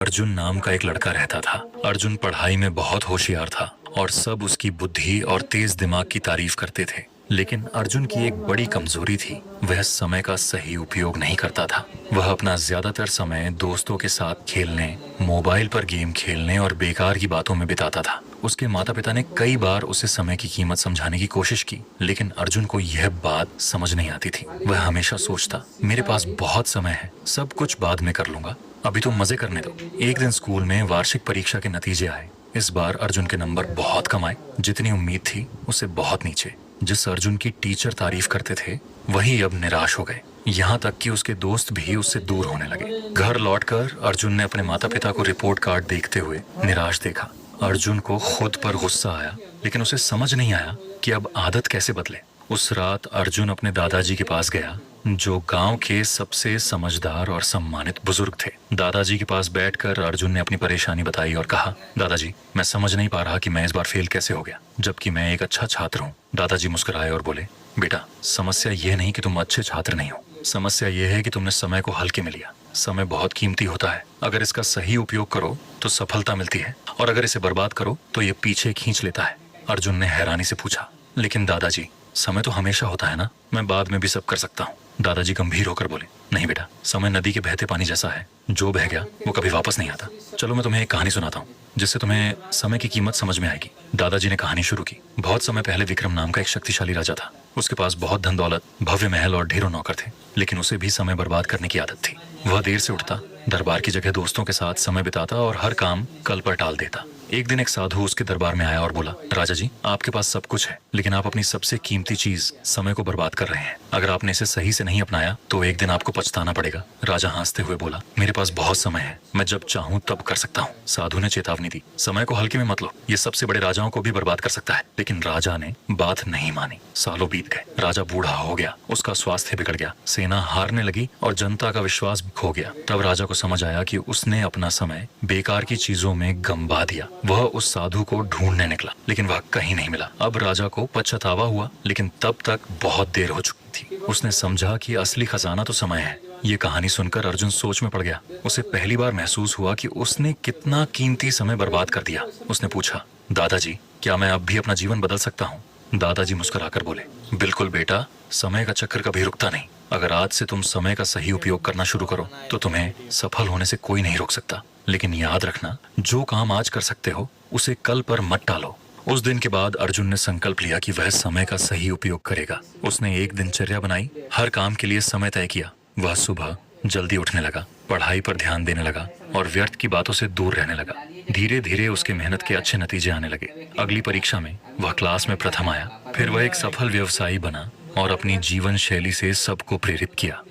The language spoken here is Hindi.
अर्जुन नाम का एक लड़का रहता था। अर्जुन पढ़ाई में बहुत होशियार था और सब उसकी बुद्धि और तेज दिमाग की तारीफ करते थे। लेकिन अर्जुन की एक बड़ी कमजोरी थी, वह समय का सही उपयोग नहीं करता था। वह अपना ज्यादातर समय दोस्तों के साथ खेलने, मोबाइल पर गेम खेलने और बेकार की बातों में बिताता था। उसके माता पिता ने कई बार उसे समय की कीमत समझाने की कोशिश की, लेकिन अर्जुन को यह बात समझ नहीं आती थी। वह हमेशा सोचता, मेरे पास बहुत समय है, सब कुछ बाद में कर लूंगा, अभी तो मजे करने दो। एक दिन स्कूल में वार्षिक परीक्षा के नतीजे आए। इस बार अर्जुन के नंबर बहुत कम आए, जितनी उम्मीद थी उससे बहुत नीचे। जिस अर्जुन की टीचर तारीफ करते थे वही अब निराश हो गए। यहाँ तक कि उसके दोस्त भी उससे दूर होने लगे। घर लौटकर अर्जुन ने अपने माता पिता को रिपोर्ट कार्ड देखते हुए निराश देखा। अर्जुन को खुद पर गुस्सा आया, लेकिन उसे समझ नहीं आया कि अब आदत कैसे बदले। उस रात अर्जुन अपने दादाजी के पास गया, जो गांव के सबसे समझदार और सम्मानित बुजुर्ग थे। दादाजी के पास बैठकर अर्जुन ने अपनी परेशानी बताई और कहा, दादाजी, मैं समझ नहीं पा रहा कि मैं इस बार फेल कैसे हो गया, जबकि मैं एक अच्छा छात्र हूँ। दादाजी मुस्कुराए और बोले, बेटा, समस्या यह नहीं कि तुम अच्छे छात्र नहीं हो, समस्या यह है कि तुमने समय को हल्के में लिया। समय बहुत कीमती होता है, अगर इसका सही उपयोग करो तो सफलता मिलती है, और अगर इसे बर्बाद करो तो ये पीछे खींच लेता है। अर्जुन ने हैरानी से पूछा, लेकिन दादाजी, समय तो हमेशा होता है ना, मैं बाद में भी सब कर सकता हूँ। दादाजी गंभीर होकर बोले, नहीं बेटा, समय नदी के बहते पानी जैसा है, जो बह गया वो कभी वापस नहीं आता। चलो मैं तुम्हें एक कहानी सुनाता हूँ, जिससे तुम्हें समय की कीमत समझ में आएगी। दादाजी ने कहानी शुरू की। बहुत समय पहले विक्रम नाम का एक शक्तिशाली राजा था। उसके पास बहुत धन दौलत, भव्य महल और ढेरों नौकर थे, लेकिन उसे भी समय बर्बाद करने की आदत थी। वह देर से उठता, दरबार की जगह दोस्तों के साथ समय बिताता और हर काम कल पर टाल देता। एक दिन एक साधु उसके दरबार में आया और बोला, राजा जी, आपके पास सब कुछ है, लेकिन आप अपनी सबसे कीमती चीज समय को बर्बाद कर रहे हैं। अगर आपने इसे सही से नहीं अपनाया तो एक दिन आपको पछताना पड़ेगा। राजा हंसते हुए बोला, मेरे पास बहुत समय है, मैं जब चाहूं तब कर सकता हूँ। साधु ने चेतावनी दी, समय को हल्के में मत लो, ये सबसे बड़े राजाओं को भी बर्बाद कर सकता है। लेकिन राजा ने बात नहीं मानी। सालों बीत गए, राजा बूढ़ा हो गया, उसका स्वास्थ्य बिगड़ गया, सेना हारने लगी और जनता का विश्वास खो गया। तब राजा को समझ आया कि उसने अपना समय बेकार की चीजों में गंवा दिया। वह उस साधु को ढूंढने निकला, लेकिन वह कहीं नहीं मिला। अब राजा को पछतावा हुआ, लेकिन तब तक बहुत देर हो चुकी थी। उसने समझा कि असली खजाना तो समय है। ये कहानी सुनकर अर्जुन सोच में पड़ गया। उसे पहली बार महसूस हुआ कि उसने कितना कीमती समय बर्बाद कर दिया। उसने पूछा, दादाजी, क्या मैं अब भी अपना जीवन बदल सकता हूँ? दादाजी मुस्कुराकर बोले, बिल्कुल बेटा, समय का चक्कर कभी रुकता नहीं। अगर आज से तुम समय का सही उपयोग करना शुरू करो तो तुम्हें सफल होने से कोई नहीं रोक सकता। लेकिन याद रखना, जो काम आज कर सकते हो उसे कल पर मत टालो। उस दिन के बाद अर्जुन ने संकल्प लिया कि वह समय का सही उपयोग करेगा। उसने एक दिनचर्या बनाई, हर काम के लिए समय तय किया। वह सुबह जल्दी उठने लगा, पढ़ाई पर ध्यान देने लगा और व्यर्थ की बातों से दूर रहने लगा। धीरे धीरे उसके मेहनत के अच्छे नतीजे आने लगे। अगली परीक्षा में वह क्लास में प्रथम आया। फिर वह एक सफल व्यवसायी बना और अपनी जीवन शैली से सबको प्रेरित किया।